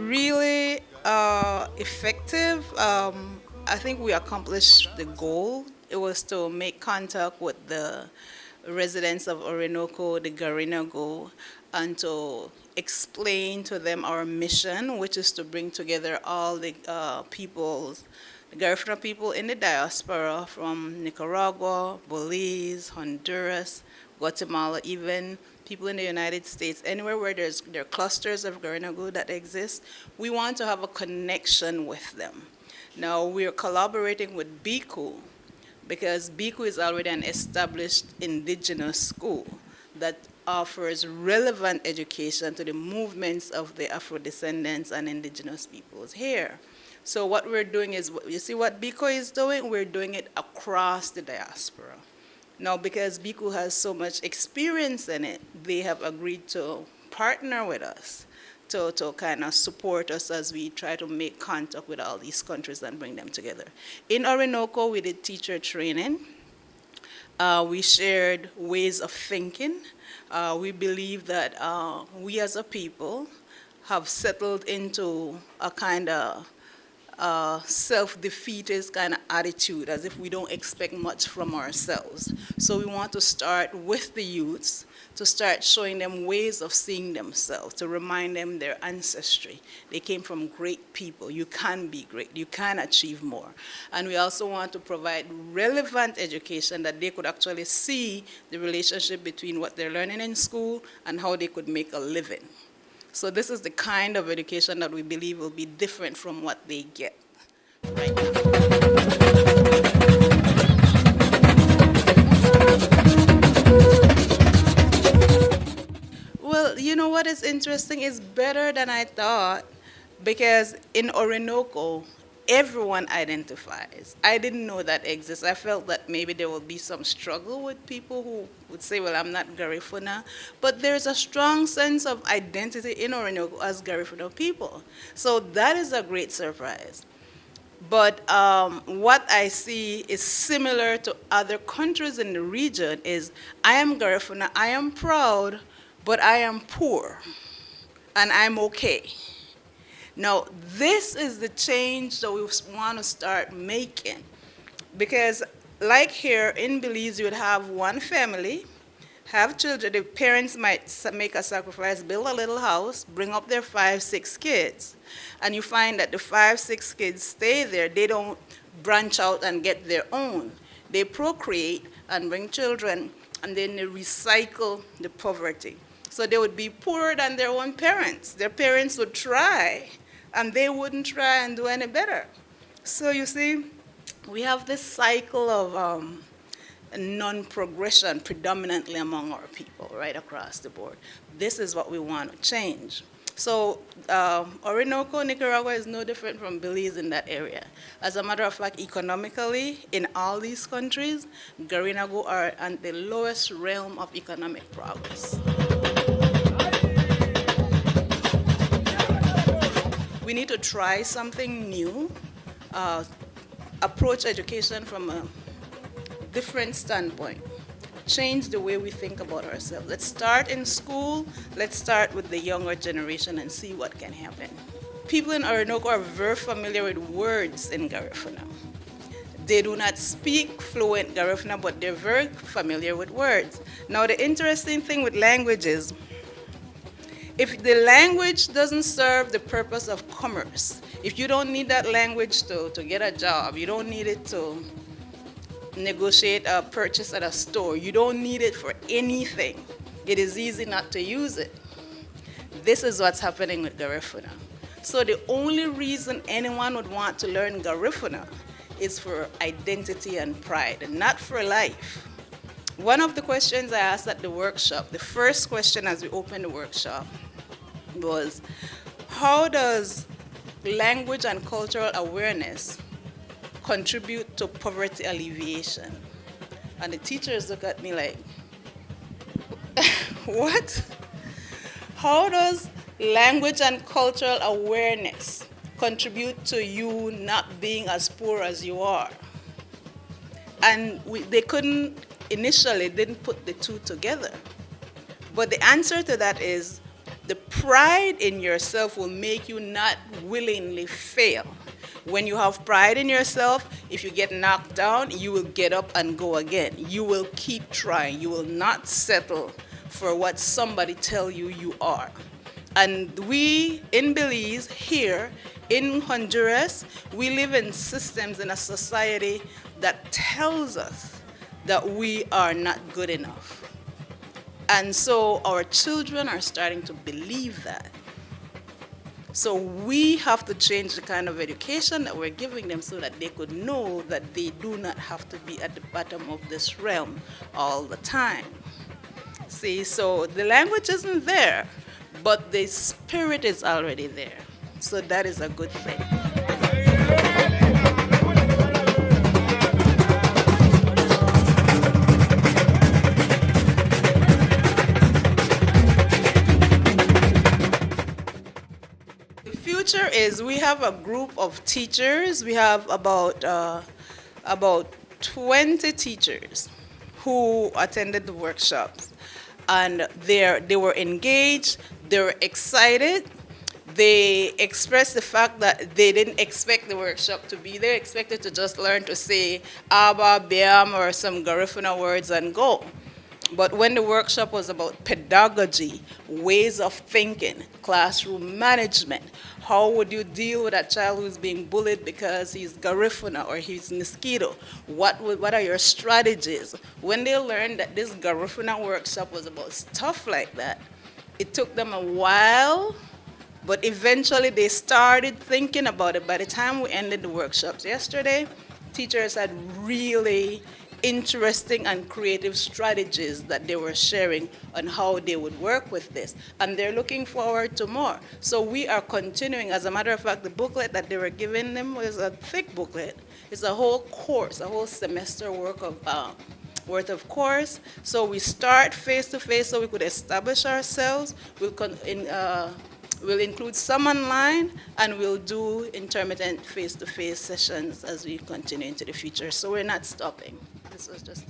really effective. I think we accomplished the goal. It was to make contact with the residents of Orinoco, the Garinago, and to explain to them our mission, which is to bring together all the peoples, the Garifuna people in the diaspora from Nicaragua, Belize, Honduras, Guatemala, even people in the United States, anywhere where there are clusters of Garinagu that exist, we want to have a connection with them. Now we are collaborating with BICU because BICU is already an established indigenous school that offers relevant education to the movements of the Afro-descendants and indigenous peoples here. So what we're doing is, you see what BICU is doing? We're doing it across the diaspora. Now, because BICU has so much experience in it, they have agreed to partner with us to kind of support us as we try to make contact with all these countries and bring them together. In Orinoco, we did teacher training. We shared ways of thinking. We believe that we as a people have settled into a kind of self-defeatist kind of attitude, as if we don't expect much from ourselves. So we want to start with the youths, to start showing them ways of seeing themselves, to remind them their ancestry. They came from great people. You can be great. You can achieve more. And we also want to provide relevant education that they could actually see the relationship between what they're learning in school and how they could make a living. So this is the kind of education that we believe will be different from what they get right now. Well, you know what is interesting? It's better than I thought because in Orinoco, everyone identifies. I didn't know that exists. I felt that maybe there will be some struggle with people who would say, well, I'm not Garifuna. But there's a strong sense of identity in Orinoco as Garifuna people. So that is a great surprise. But what I see is similar to other countries in the region is I am Garifuna, I am proud, but I am poor, and I'm okay. Now, this is the change that we want to start making. Because like here in Belize, you would have one family, have children, the parents might make a sacrifice, build a little house, bring up their 5, 6 kids. And you find that the 5, 6 kids stay there. They don't branch out and get their own. They procreate and bring children, and then they recycle the poverty. So they would be poorer than their own parents. Their parents would try, and they wouldn't try and do any better. So you see, we have this cycle of non-progression predominantly among our people right across the board. This is what we want to change. So Orinoco, Nicaragua is no different from Belize in that area. As a matter of fact, economically, in all these countries, Garinagu are at the lowest realm of economic progress. We need to try something new, approach education from a different standpoint, change the way we think about ourselves. Let's start in school, let's start with the younger generation and see what can happen. People in Orinoco are very familiar with words in Garifuna. They do not speak fluent Garifuna, but they're very familiar with words. Now the interesting thing with language is, if the language doesn't serve the purpose of commerce, if you don't need that language to get a job, you don't need it to negotiate a purchase at a store, you don't need it for anything, it is easy not to use it. This is what's happening with Garifuna. So the only reason anyone would want to learn Garifuna is for identity and pride, and not for life. One of the questions I asked at the workshop, the first question as we opened the workshop, was how does language and cultural awareness contribute to poverty alleviation? And the teachers look at me like, what? How does language and cultural awareness contribute to you not being as poor as you are? And they initially didn't put the two together. But the answer to that is, The pride in yourself will make you not willingly fail. When you have pride in yourself, if you get knocked down, you will get up and go again. You will keep trying. You will not settle for what somebody tell you you are. And we in Belize, here in Honduras, we live in systems in a society that tells us that we are not good enough. And so our children are starting to believe that. So we have to change the kind of education that we're giving them so that they could know that they do not have to be at the bottom of this realm all the time. See, so the language isn't there, but the spirit is already there. So that is a good thing. The future is we have a group of teachers. We have about 20 teachers who attended the workshops, and they were engaged. They were excited. They expressed the fact that they didn't expect the workshop to be there. Expected to just learn to say Abba, Biam, or some Garifuna words and go. But when the workshop was about pedagogy, ways of thinking, classroom management, how would you deal with a child who's being bullied because he's Garifuna or he's mosquito? What are your strategies? When they learned that this Garifuna workshop was about stuff like that, it took them a while, but eventually they started thinking about it. By the time we ended the workshops yesterday, teachers had really interesting and creative strategies that they were sharing on how they would work with this. And they're looking forward to more. So we are continuing. As a matter of fact, the booklet that they were giving them was a thick booklet. It's a whole course, a whole semester worth of course. So we start face-to-face so we could establish ourselves. We'll include some online, and we'll do intermittent face-to-face sessions as we continue into the future. So we're not stopping. This was just